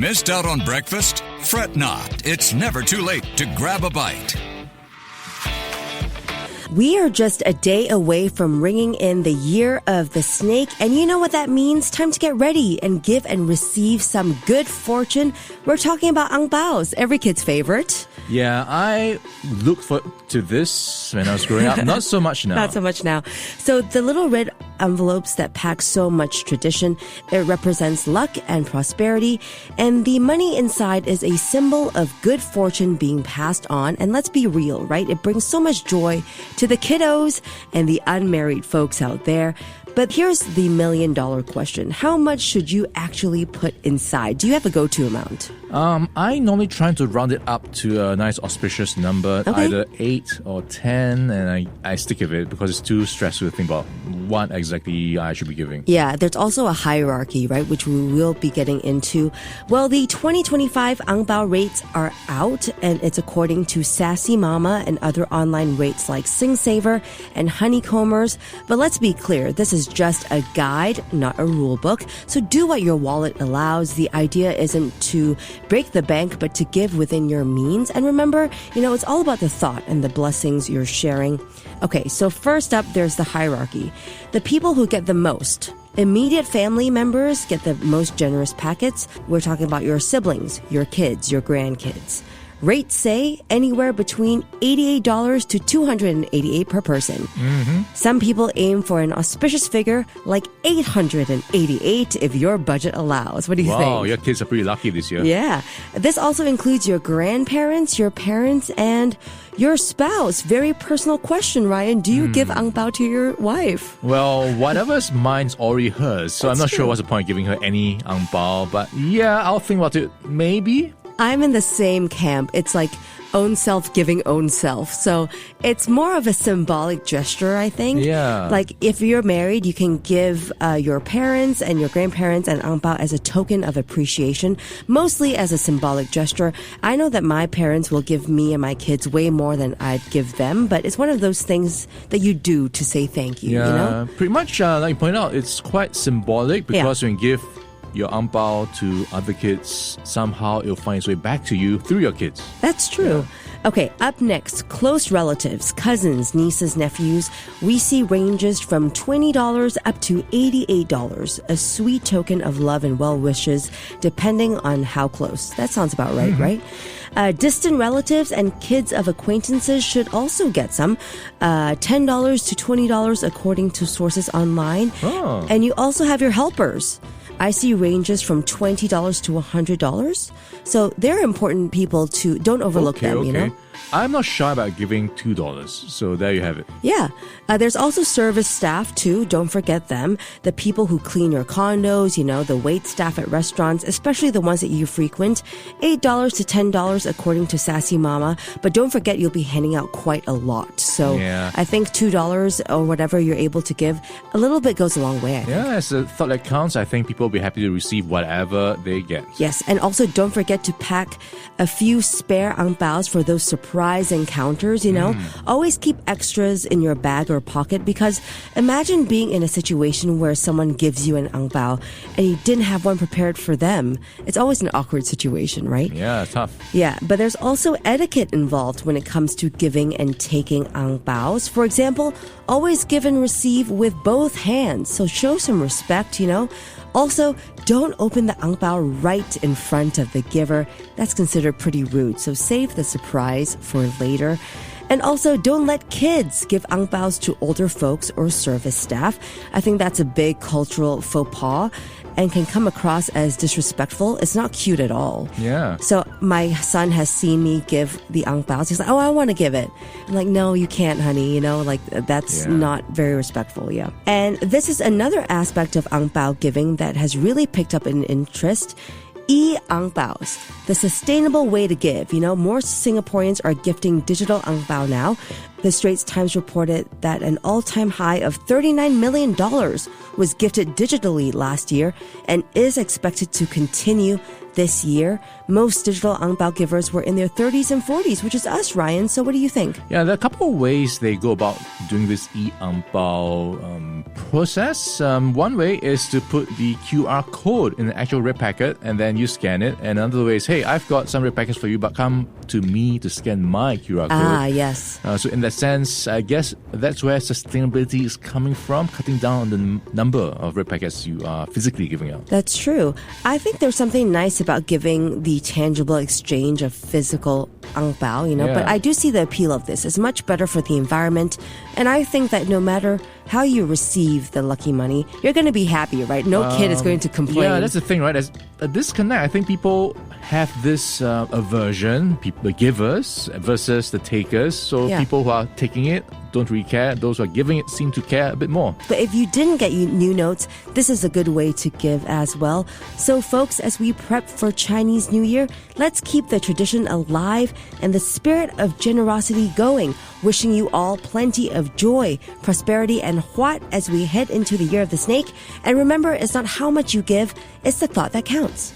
Missed out on breakfast? Fret not. It's never too late to grab a bite. We are just a day away from ringing in the year of the snake. And you know what that means? Time to get ready and give and receive some good fortune. We're talking about Angbaos, every kid's favorite. Yeah, I looked forward to this when I was growing up. Not so much now. Not so much now. So the little red envelopes that pack so much tradition, it represents luck and prosperity. And the money inside is a symbol of good fortune being passed on. And let's be real, right? It brings so much joy to the kiddos and the unmarried folks out there. But here's the $1,000,000 question. How much should you actually put inside? Do you have a go-to amount? I normally try to round it up to a nice auspicious number, either 8 or 10, and I stick with it because it's too stressful to think about what exactly I should be giving. Yeah, there's also a hierarchy, right, which we will be getting into. Well, the 2025 Bao rates are out, and it's according to Sassy Mama and other online rates like SingSaver and Honeycombers. But let's be clear, this is just a guide, not a rule book. So do what your wallet allows. The idea isn't to break the bank, but to give within your means. And remember, it's all about the thought and the blessings you're sharing. Okay, so first up, there's the hierarchy. The people who get the most. Immediate family members get the most generous packets. We're talking about your siblings, your kids, your grandkids. Rates say anywhere between $88 to $288 per person. Mm-hmm. Some people aim for an auspicious figure like $888 if your budget allows. What do you think? Wow, your kids are pretty lucky this year. Yeah. This also includes your grandparents, your parents, and your spouse. Very personal question, Ryan. Do you give Angbao to your wife? Well, whatever's mine's already hers, so I'm not sure what's the point of giving her any Angbao. But yeah, I'll think about it. Maybe. I'm in the same camp. It's like own self giving own self. So it's more of a symbolic gesture, I think. Yeah. Like if you're married, you can give your parents and your grandparents an angbao as a token of appreciation, mostly as a symbolic gesture. I know that my parents will give me and my kids way more than I'd give them, but it's one of those things that you do to say thank you, Yeah, pretty much like you pointed out, it's quite symbolic because when you give your angbao to other kids, somehow it'll find its way back to you through your kids. That's true. Yeah. Okay, up next, close relatives, cousins, nieces, nephews. We see ranges from $20 up to $88, a sweet token of love and well wishes, depending on how close. That sounds about right, right? Distant relatives and kids of acquaintances should also get some, $10 to $20 according to sources online. Oh. And you also have your helpers. I see ranges from $20 to $100. So they're important people to don't overlook them, you know? I'm not shy about giving $2, so there you have it. Yeah. There's also service staff, too. Don't forget them. The people who clean your condos, the wait staff at restaurants, especially the ones that you frequent. $8 to $10 according to Sassy Mama. But don't forget you'll be handing out quite a lot. So I think $2 or whatever you're able to give, a little bit goes a long way, I think. Yeah, as a thought that counts, I think people will be happy to receive whatever they get. Yes, and also don't forget to pack a few spare angbaos for those surprise encounters, Always keep extras in your bag or pocket because imagine being in a situation where someone gives you an angbao and you didn't have one prepared for them. It's always an awkward situation, right? Yeah, tough. Yeah, but there's also etiquette involved when it comes to giving and taking angbaos. For example, always give and receive with both hands. So show some respect, Also, don't open the angbao right in front of the giver. That's considered pretty rude, so save the surprise for later. And also, don't let kids give angbaos to older folks or service staff. I think that's a big cultural faux pas and can come across as disrespectful. It's not cute at all. Yeah. So my son has seen me give the angbaos. He's like, oh, I want to give it. I'm like, no, you can't, honey. That's not very respectful. Yeah. And this is another aspect of angbao giving that has really picked up in interest. E-angbaos, the sustainable way to give. More Singaporeans are gifting digital angbao now. The Straits Times reported that an all-time high of $39 million was gifted digitally last year and is expected to continue this year. Most digital Angbao givers were in their 30s and 40s, which is us, Ryan. So what do you think? Yeah, there are a couple of ways they go about doing this e-Angbao process. One way is to put the QR code in the actual red packet and then you scan it. And another way is, hey, I've got some red packets for you, but come to me to scan my QR code. Ah, yes. So in that sense, I guess that's where sustainability is coming from, cutting down on the number of red packets you are physically giving out. That's true. I think there's something nice about giving the tangible exchange of physical Angbao, Yeah. but I do see the appeal of this. It's much better for the environment. And I think that no matter how you receive the lucky money, you're going to be happy, right? No kid is going to complain. Yeah, that's the thing, right? There's a disconnect. I think people have this aversion, the givers versus the takers. So people who are taking it don't really care. Those who are giving it seem to care a bit more. But if you didn't get new notes, this is a good way to give as well. So folks, as we prep for Chinese New Year, let's keep the tradition alive and the spirit of generosity going. Wishing you all plenty of joy, prosperity, and huat as we head into the Year of the Snake. And remember, it's not how much you give, it's the thought that counts.